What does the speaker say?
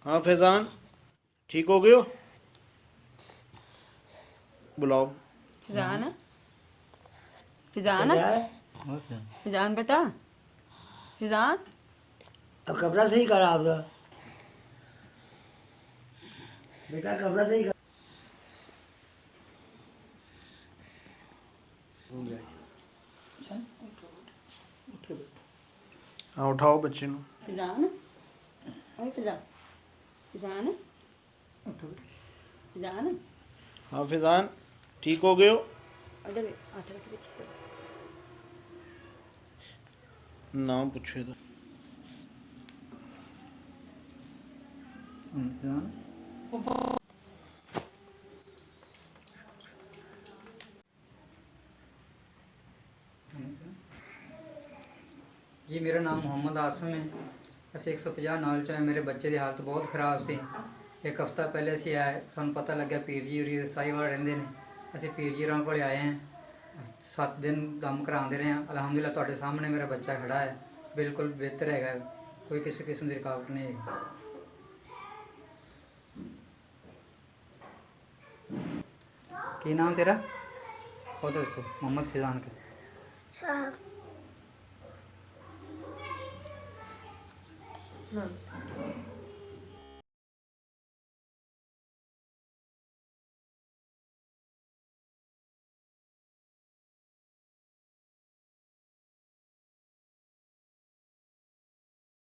हाँ फैज़ान, ठीक हो गए हो? बुलाओ। फिजान फिजान क्या है? फिजान बेटा फिजान अब कपड़ा सही करा आपका बेटा, कपड़ा सही कर। हाँ उठाओ बच्चे ਨੂੰ। फिजान ओए फिजान फिजान फिजान हाँ फैज़ान, ठीक हो गए हो? इधर हाथ रख पीछे से नाम पूछो इधर। जी मेरा नाम मुहम्मद आसम है। ਅਸੀਂ 150 ਨਾਲ ਚ ਮੇਰੇ ਬੱਚੇ ਦੀ ਹਾਲਤ ਬਹੁਤ ਖਰਾਬ ਸੀ। ਇੱਕ ਹਫਤਾ ਪਹਿਲੇ ਅਸੀਂ ਆਏ, ਸਾਨੂੰ ਪਤਾ ਲੱਗਿਆ ਪੀਰ ਜੀ ਉਰੀ ਸਾਈਵਾਲ ਰਹਿੰਦੇ ਨੇ। ਅਸੀਂ ਪੀਰ ਜੀ ਹੋਰਾਂ ਕੋਲ ਆਏ ਹਾਂ। 7 ਦਿਨ ਦਮ ਕਰਾਉਂਦੇ ਰਹੇ ਹਾਂ। ਅਲਹਮਦੁਲਿਲਾ ਤੁਹਾਡੇ ਸਾਹਮਣੇ ਮੇਰਾ ਬੱਚਾ ਖੜਾ ਹੈ, ਬਿਲਕੁਲ ਬਿਹਤਰ ਹੈਗਾ, ਕੋਈ ਕਿਸੇ ਕਿਸਮ ਦੀ ਰੁਕਾਵਟ ਨਹੀਂ ਹੈਗੀ। ਕੀ ਨਾਮ ਤੇਰਾ? ਖੁਦ ਦੱਸੋ। ਮੁਹੰਮਦ ਫਿਜ਼ਾਨ का। साहब